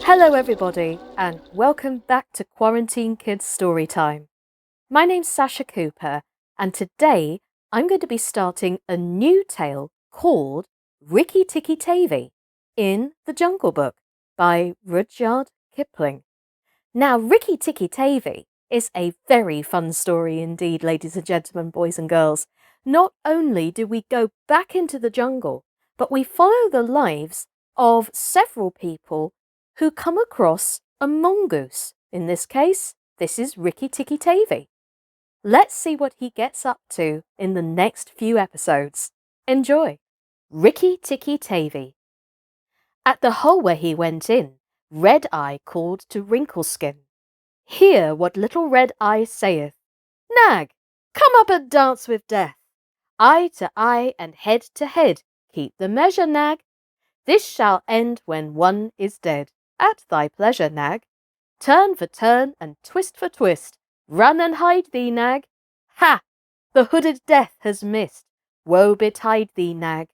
Hello everybody and welcome back to Quarantine Kids Storytime. My name's Sascha Cooper and today I'm going to be starting a new tale called Rikki Tikki-Tavy in the Jungle Book by Rudyard Kipling. Now Rikki Tikki-Tavy is a very fun story indeed, ladies and gentlemen, boys and girls. Not only do we go back into the jungle, but we follow the lives of several people who come across a mongoose. In this case, this is Rikki Tikki-Tavy. Let's see what he gets up to in the next few episodes. Enjoy! Rikki Tikki-Tavy. At the hole where he went in, Red Eye called to Wrinkleskin. Hear what little Red Eye saith. Nag, come up and dance with death. Eye to eye and head to head, keep the measure, Nag. This shall end when one is dead. At thy pleasure, Nag. Turn for turn and twist for twist. Run and hide thee, Nag. Ha! The hooded death has missed. Woe betide thee, Nag.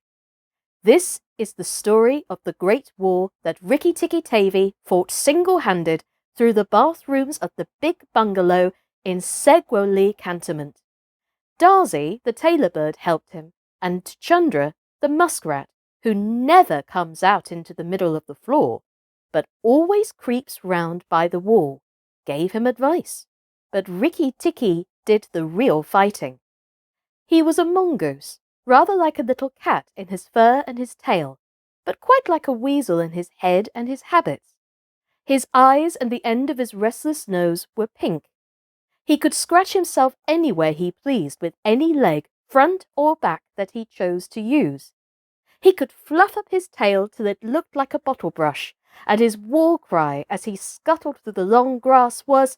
This is the story of the great war that Rikki Tikki-Tavy fought single-handed through the bathrooms of the big bungalow in Segwoli Cantonment. Darzy, the tailor bird, helped him, and Chundra, the muskrat, who never comes out into the middle of the floor, but always creeps round by the wall, gave him advice. But Rikki Tikki did the real fighting. He was a mongoose, rather like a little cat in his fur and his tail, but quite like a weasel in his head and his habits. His eyes and the end of his restless nose were pink. He could scratch himself anywhere he pleased with any leg, front or back, that he chose to use. He could fluff up his tail till it looked like a bottle brush, and his war cry as he scuttled through the long grass was,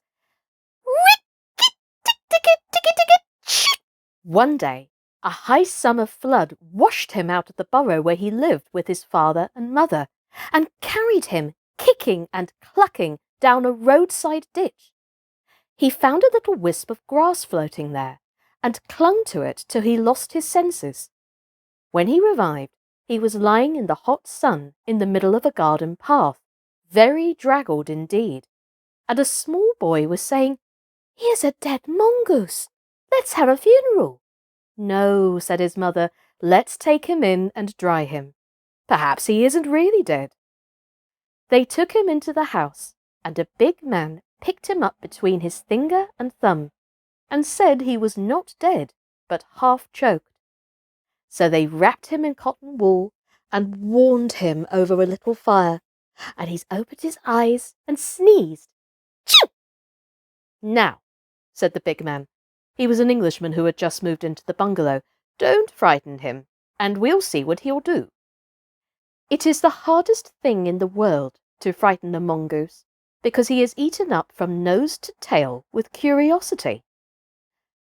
"Rikki Tikki-Tikki-Tikki-Tikki!" One day, a high summer flood washed him out of the burrow where he lived with his father and mother, and carried him, kicking and clucking, down a roadside ditch. He found a little wisp of grass floating there, and clung to it till he lost his senses. When he revived, he was lying in the hot sun in the middle of a garden path, very draggled indeed, and a small boy was saying, "Here's a dead mongoose. Let's have a funeral." "No," said his mother, "let's take him in and dry him. Perhaps he isn't really dead." They took him into the house, and a big man picked him up between his finger and thumb, and said he was not dead, but half choked. So they wrapped him in cotton wool and warmed him over a little fire, and he's opened his eyes and sneezed. "Choo!" "Now," said the big man, he was an Englishman who had just moved into the bungalow, "don't frighten him, and we'll see what he'll do." It is the hardest thing in the world to frighten a mongoose, because he is eaten up from nose to tail with curiosity.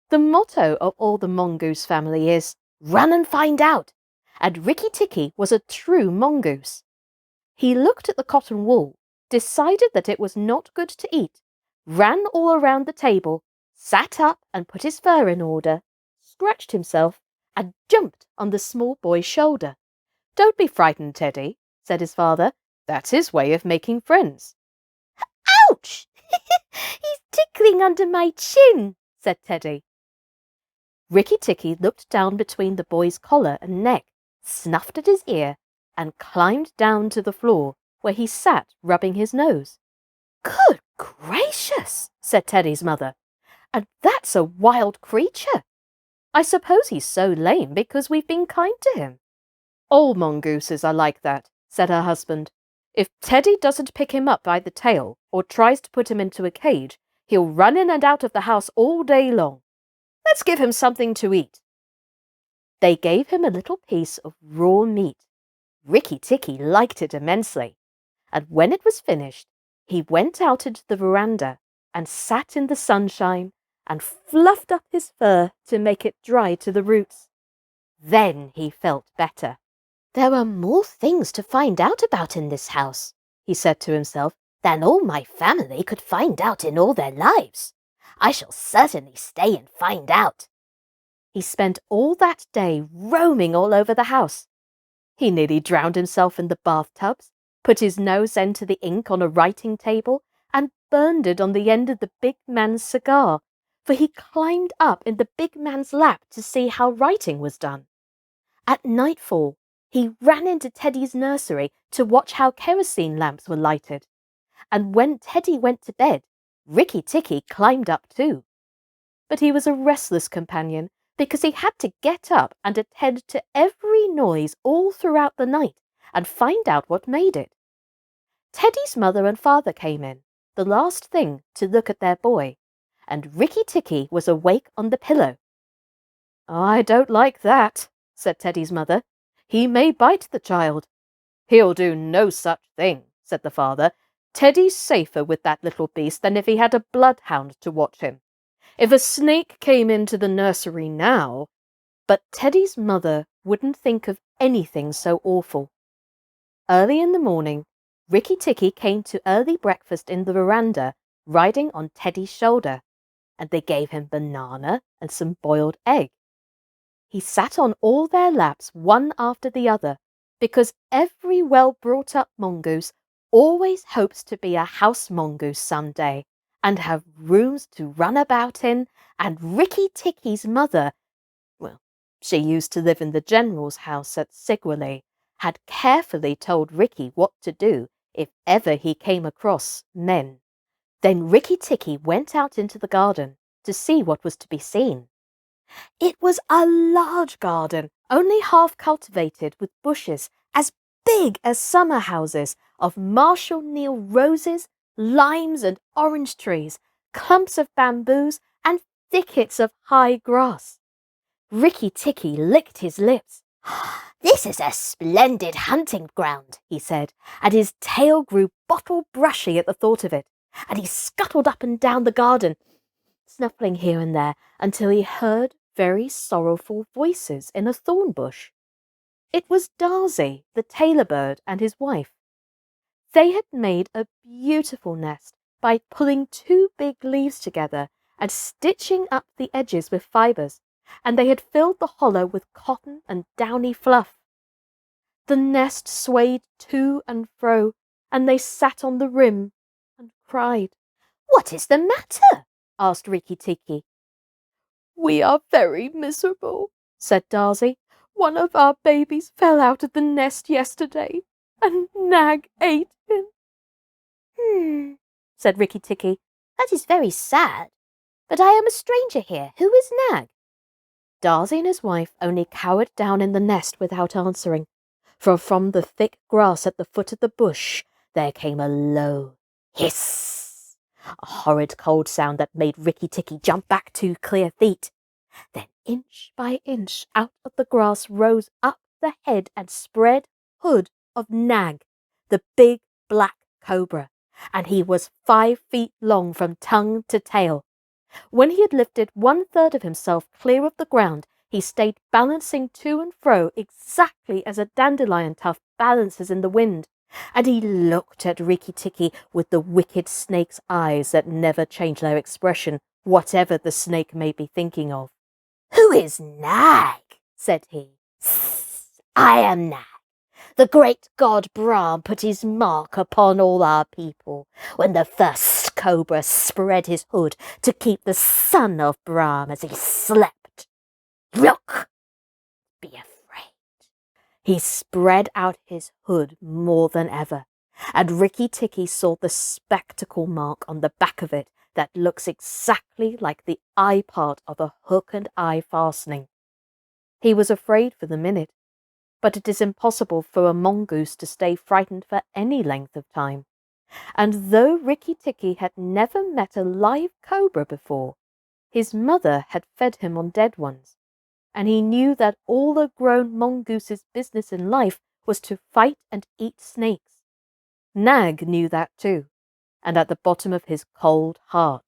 The motto of all the mongoose family is, "Run and find out," and Rikki Tikki was a true mongoose. He looked at the cotton wool, decided that it was not good to eat, ran all around the table, sat up and put his fur in order, scratched himself, and jumped on the small boy's shoulder. "Don't be frightened, Teddy," said his father. "That's his way of making friends." "Ouch! He's tickling under my chin," said Teddy. Rikki Tikki looked down between the boy's collar and neck, snuffed at his ear, and climbed down to the floor, where he sat rubbing his nose. "Good gracious!" said Teddy's mother. "And that's a wild creature. I suppose he's so lame because we've been kind to him." "All mongooses are like that," said her husband. "If Teddy doesn't pick him up by the tail or tries to put him into a cage, he'll run in and out of the house all day long. Let's give him something to eat." They gave him a little piece of raw meat. Rikki Tikki liked it immensely, and when it was finished, he went out into the veranda and sat in the sunshine and fluffed up his fur to make it dry to the roots. Then he felt better. "There are more things to find out about in this house," he said to himself, "than all my family could find out in all their lives. I shall certainly stay and find out." He spent all that day roaming all over the house. He nearly drowned himself in the bathtubs, put his nose into the ink on a writing table, and burned it on the end of the big man's cigar, for he climbed up in the big man's lap to see how writing was done. At nightfall, he ran into Teddy's nursery to watch how kerosene lamps were lighted. And when Teddy went to bed, Rikki Tikki climbed up too. But he was a restless companion because he had to get up and attend to every noise all throughout the night and find out what made it. Teddy's mother and father came in, the last thing, to look at their boy, and Rikki Tikki was awake on the pillow. "I don't like that," said Teddy's mother. "He may bite the child." "He'll do no such thing," said the father. "Teddy's safer with that little beast than if he had a bloodhound to watch him. If a snake came into the nursery now—" But Teddy's mother wouldn't think of anything so awful. Early in the morning, Rikki Tikki came to early breakfast in the veranda, riding on Teddy's shoulder, and they gave him banana and some boiled egg. He sat on all their laps one after the other, because every well-brought-up mongoose always hopes to be a house mongoose some day, and have rooms to run about in, and Rikki Tikki's mother, well, she used to live in the general's house at Sigwilly, had carefully told Rikki what to do if ever he came across men. Then Rikki Tikki went out into the garden to see what was to be seen. It was a large garden, only half cultivated, with bushes as big as summer houses of Marshall Neal roses, limes and orange trees, clumps of bamboos and thickets of high grass. Rikki Tikki licked his lips. "This is a splendid hunting ground," he said, and his tail grew bottle-brushy at the thought of it, and he scuttled up and down the garden, snuffling here and there until he heard very sorrowful voices in a thorn bush. It was Darzy, the tailor bird, and his wife. They had made a beautiful nest by pulling 2 big leaves together and stitching up the edges with fibres, and they had filled the hollow with cotton and downy fluff. The nest swayed to and fro, and they sat on the rim and cried. "What is the matter?" asked Rikki Tikki. "We are very miserable," said Darzy. "One of our babies fell out of the nest yesterday, and Nag ate him." Said Rikki Tikki. "That is very sad. But I am a stranger here. Who is Nag?" Darzy and his wife only cowered down in the nest without answering, for from the thick grass at the foot of the bush there came a low hiss, a horrid cold sound that made Rikki Tikki jump back 2 clear feet. Then inch by inch out of the grass rose up the head and spread hood of Nag, the big black cobra, and he was 5 feet long from tongue to tail. When he had lifted 1/3 of himself clear of the ground, he stayed balancing to and fro exactly as a dandelion tuft balances in the wind, and he looked at Rikki Tikki with the wicked snake's eyes that never change their expression, whatever the snake may be thinking of. "Who is Nag?" said he. "I am Nag. The great god Brahm put his mark upon all our people when the first cobra spread his hood to keep the son of Brahm as he slept. Look! Be afraid." He spread out his hood more than ever, and Rikki Tikki saw the spectacle mark on the back of it that looks exactly like the eye part of a hook and eye fastening. He was afraid for the minute, but it is impossible for a mongoose to stay frightened for any length of time. And though Rikki Tikki had never met a live cobra before, his mother had fed him on dead ones, and he knew that all a grown mongoose's business in life was to fight and eat snakes. Nag knew that too, and at the bottom of his cold heart,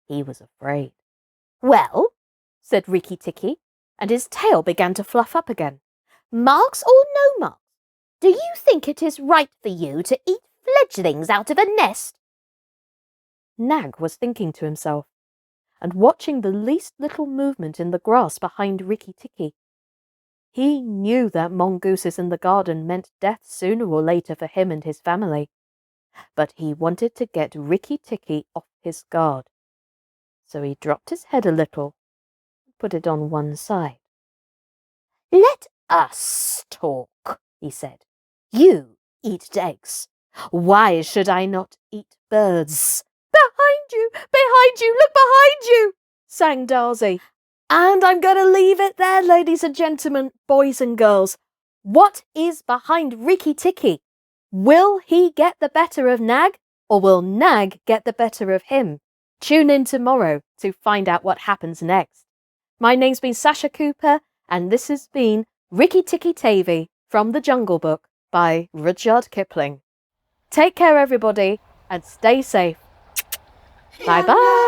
he was afraid. "Well," said Rikki Tikki, and his tail began to fluff up again. "Marks or no marks, do you think it is right for you to eat fledglings out of a nest?" Nag was thinking to himself, and watching the least little movement in the grass behind Rikki Tikki. He knew that mongooses in the garden meant death sooner or later for him and his family, but he wanted to get Rikki Tikki off his guard. So he dropped his head a little and put it on one side. "Let us talk," he said. "You eat eggs. Why should I not eat birds?" Behind you, look behind you," sang Darcy. And I'm going to leave it there, ladies and gentlemen, boys and girls. What is behind Rikki Tikki? Will he get the better of Nag, or will Nag get the better of him? Tune in tomorrow to find out what happens next. My name's been Sascha Cooper, and this has been Rikki Tikki-Tavy from The Jungle Book by Rudyard Kipling. Take care, everybody, and stay safe. Bye-bye.